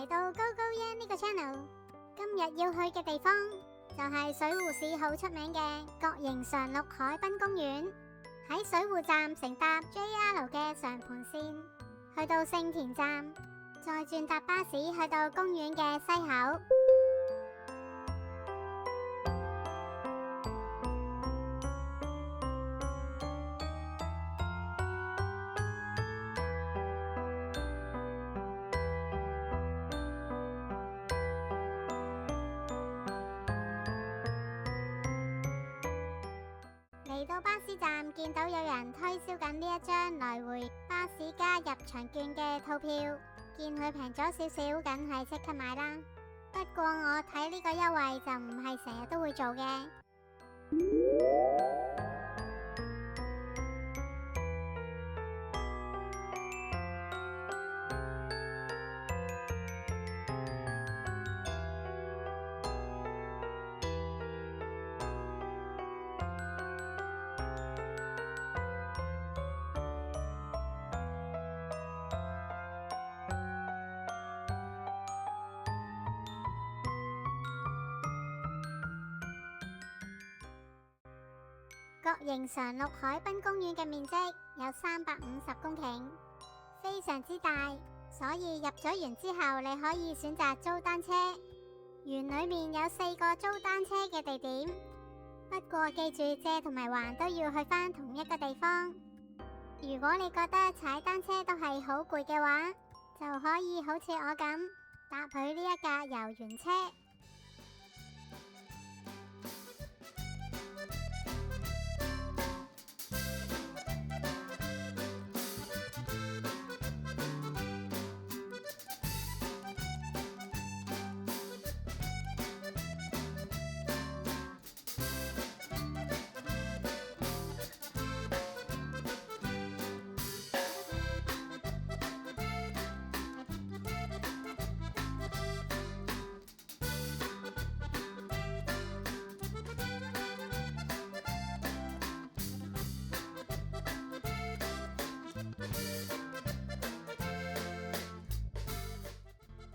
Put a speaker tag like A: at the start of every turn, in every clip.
A: 嚟到高高耶呢個 channel， 今日要去嘅地方就係水湖市好出名嘅角形常綠海濱公園。喺水湖站乘搭 JR 嘅上盤線，去到聖田站，再轉搭巴士去到公園嘅西口。嚟到巴士站，見到有人推銷緊呢一張來回巴士加入場券嘅套票，見佢平咗少少，梗係即刻買啦。不過我睇呢個優惠就唔係成日都會做嘅。角形常綠海濱公園嘅面積有350公頃，非常之大，所以入咗園之後，你可以選擇租單車。園裏面有4個租單車嘅地點，不過記住借同埋還都要去返同一個地方。如果你覺得踩單車都係好攰嘅話，就可以好似我咁搭佢呢一架遊園車。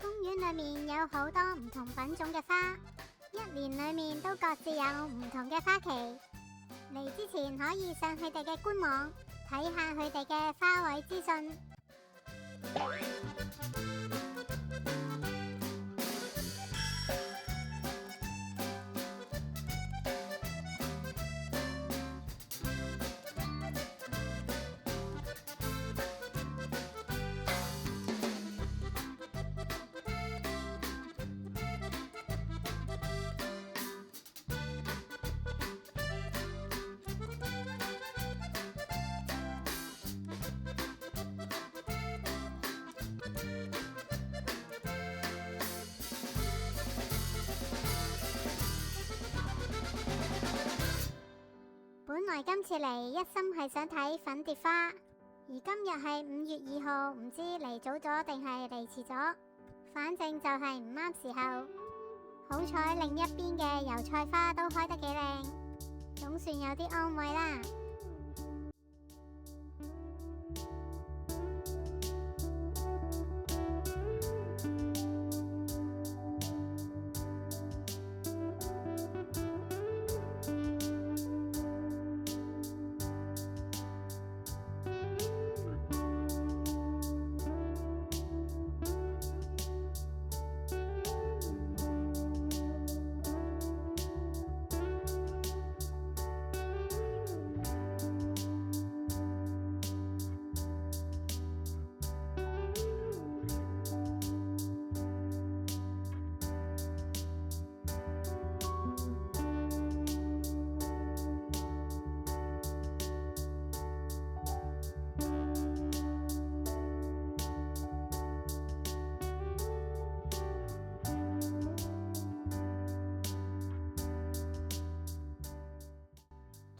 A: 公園裏面有好多唔同品種嘅花，一年裏面都各自有唔同嘅花期。嚟之前可以上佢哋嘅官網睇下佢哋嘅花卉資訊。本來今次嚟一心係想睇粉蝶花，而今日係5月2號，唔知嚟早咗定係嚟遲咗，反正就係唔啱時候。好彩另一邊嘅油菜花都開得幾靚，總算有啲安慰啦。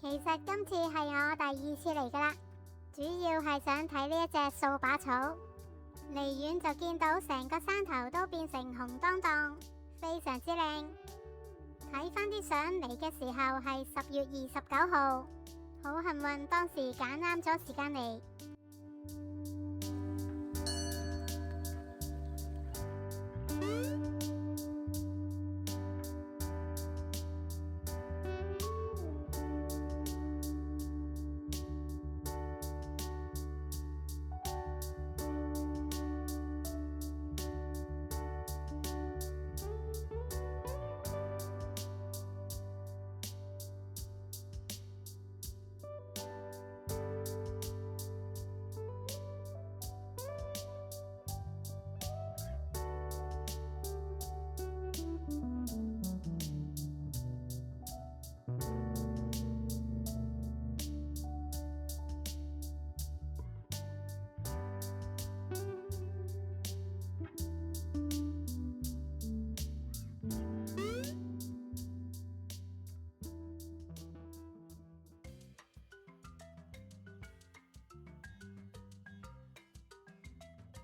A: 其實今次係我第2次嚟噶啦，主要係想睇呢一隻掃把草。離遠就見到成個山頭都變成紅當當，非常之靚。睇翻啲相，嚟嘅時候係10月29號，好幸運當時揀啱咗時間嚟。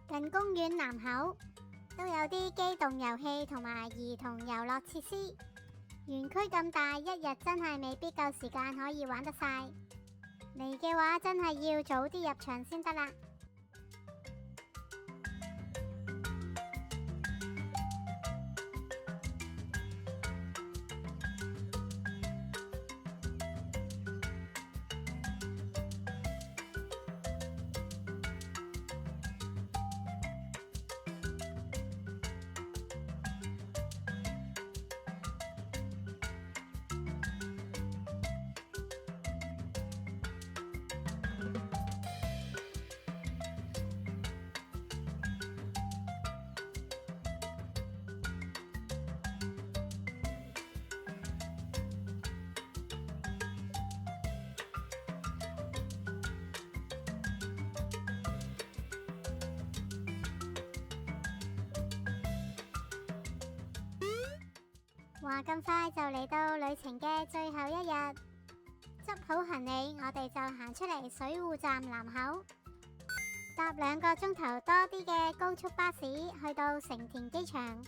A: 近公園南口都有啲機動遊戲同埋兒童遊樂設施。園區咁大，一日真係未必夠時間可以玩得晒。嚟嘅話，真係要早啲入場先得啦。話咁快就嚟到旅程嘅最後一日，執好行李，我哋就行出嚟水戶站南口，搭2個鐘頭多啲嘅高速巴士去到成田機場。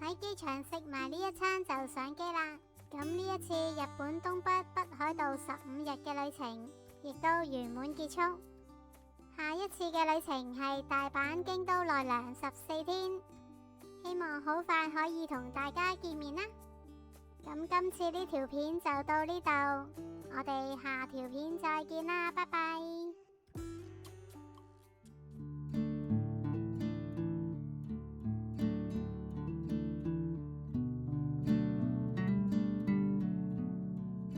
A: 喺機場食埋呢一餐就上機啦。咁呢一次日本東北北海道15日嘅旅程亦都圓滿結束。下一次嘅旅程係大阪京都奈良14天，希望好快可以同大家見面啦。咁今次呢條片就到呢度，我哋下條片再見啦，拜拜。